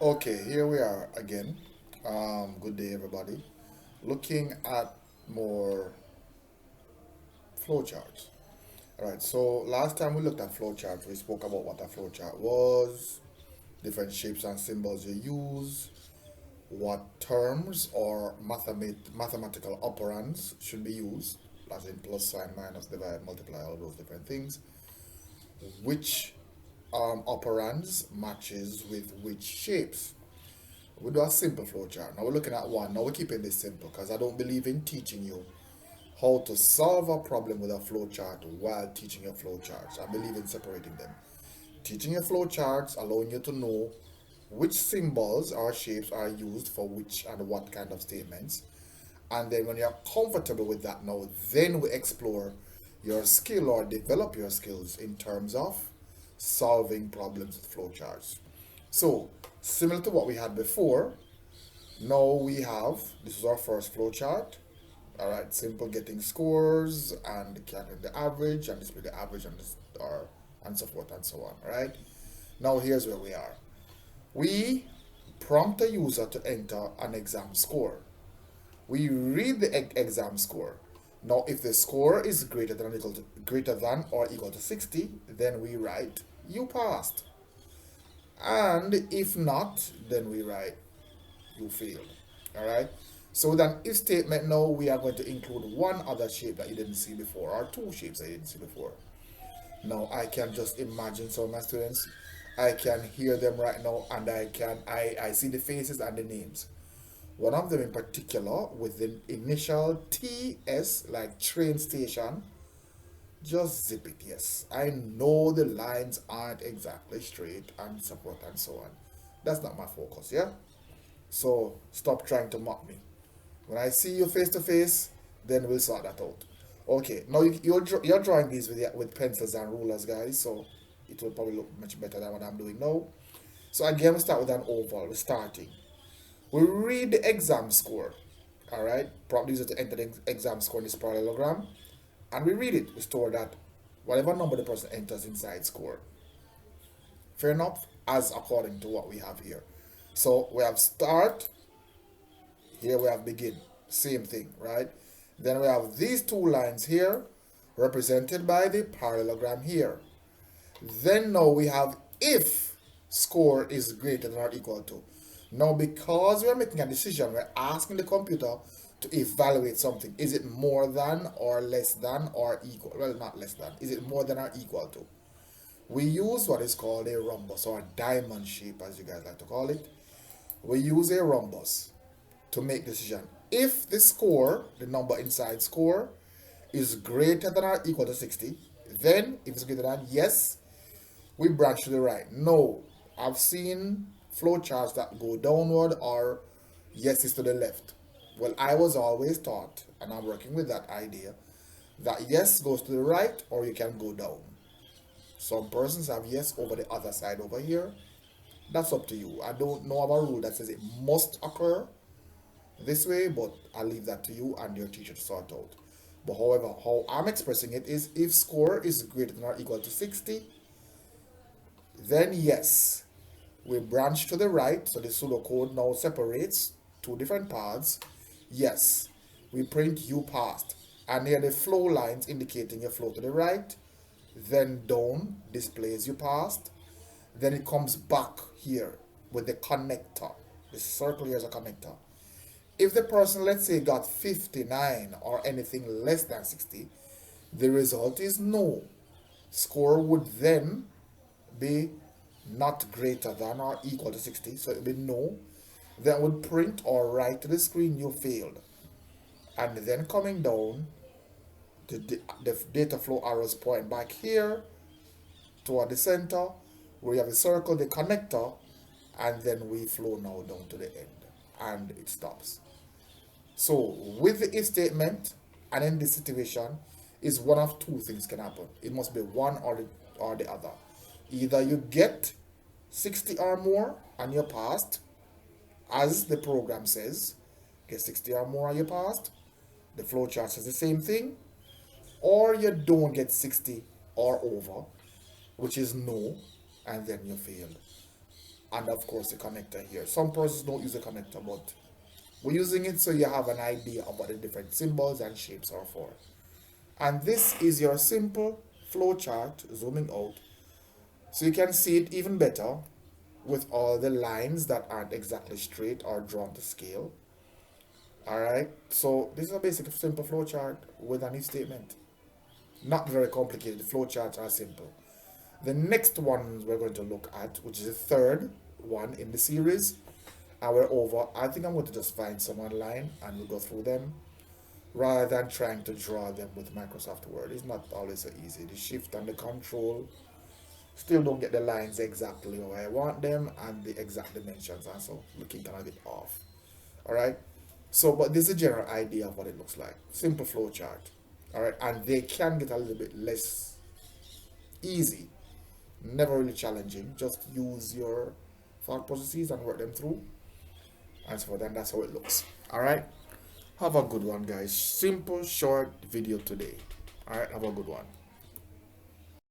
Okay, here we are again. Good day, everybody. Looking at more flowcharts. All right, so last time we looked at flowcharts, we spoke about what a flowchart was, different shapes and symbols you use, what terms or mathematical operands should be used, as in plus sign, minus, divide, multiply, all those different things, which operands matches with which shapes. We do a simple flowchart. Now we're looking at one. Now we're keeping this simple because I don't believe in teaching you how to solve a problem with a flowchart while teaching your flowcharts. I believe in separating them. Teaching your flowcharts, allowing you to know which symbols or shapes are used for which and what kind of statements. And then when you're comfortable with that now, then we explore your skill or develop your skills in terms of solving problems with flowcharts. So, similar to what we had before, now we have, this is our first flowchart. All right, simple getting scores and calculating the average and display the average and or and so forth and so on. All right. Now here's where we are. We prompt a user to enter an exam score. We read the exam score. Now, if the score is greater than or equal to 60, then we write you passed. And if not, then we write you failed. All right. So with an if statement now, we are going to include one other shape that you didn't see before, or two shapes that you didn't see before. Now I can just imagine some of my students. I can hear them right now, and I see the faces and the names. One of them in particular with the initial TS, like train station, just zip it. Yes, I know the lines aren't exactly straight and so forth and so on. That's not my focus. Yeah. So stop trying to mock me. When I see you face to face, then we'll sort that out. Okay, now you're drawing these with pencils and rulers, guys, so it will probably look much better than what I'm doing now. So again, we start with an oval. We're starting. We read the exam score, all right? Prompt user to enter the exam score in this parallelogram, and we read it. We store that whatever number the person enters inside score. Fair enough, as according to what we have here. So we have start, here we have begin. Same thing, right? Then we have these two lines here represented by the parallelogram here. Then now we have if score is greater than or equal to. Now because we are making a decision, we're asking the computer to evaluate something. Is it more than or less than or equal? Well, not less than. Is it more than or equal to? We use what is called a rhombus or a diamond shape, as you guys like to call it. We use a rhombus to make decision. If the score, the number inside score, is greater than or equal to 60, then if it's greater than, yes, we branch to the right. No, I've seen flowcharts that go downward or yes is to the left. Well, I was always taught, and I'm working with that idea, that yes goes to the right or you can go down. Some persons have yes over the other side over here. That's up to you. I don't know of a rule that says it must occur this way, but I'll leave that to you and your teacher to sort out. But however, how I'm expressing it is if score is greater than or equal to 60, then yes, we branch to the right. So the pseudocode now separates two different paths. Yes, we print you passed. And here the flow lines indicating your flow to the right. Then down displays you passed. Then it comes back here with the connector. The circle here is a connector. If the person, let's say, got 59 or anything less than 60, the result is no. Score would then be not greater than or equal to 60, so it would be no. Then would print or write to the screen you failed. And then coming down, the data flow arrows point back here toward the center, where you have a circle, the connector, and then we flow now down to the end, and it stops. So with the if statement and in this situation is one of two things can happen. It must be one or the other. Either you get 60 or more and you passed, as the program says, get 60 or more and you passed. The flowchart says the same thing. Or you don't get 60 or over, which is no, and then you failed. and of course the connector here. Some persons don't use a connector, but we're using it so you have an idea of what the different symbols and shapes are for. And this is your simple flow chart, zooming out, so you can see it even better with all the lines that aren't exactly straight or drawn to scale. Alright, so this is a basic simple flow chart with an if statement. Not very complicated, flow charts are simple. The next one we're going to look at, which is the third one in the series, and we're over. I think I'm going to just find some online and we'll go through them rather than trying to draw them with Microsoft Word. It's not always so easy. The shift and the control still don't get the lines exactly where I want them, and the exact dimensions are so looking kind of a bit off. Alright, so but this is a general idea of what it looks like. Simple flow chart. Alright, and they can get a little bit less easy, never really challenging. Just use your thought processes and work them through, and so then that's how it looks. Alright, have a good one, guys. Simple short video today. Alright, have a good one.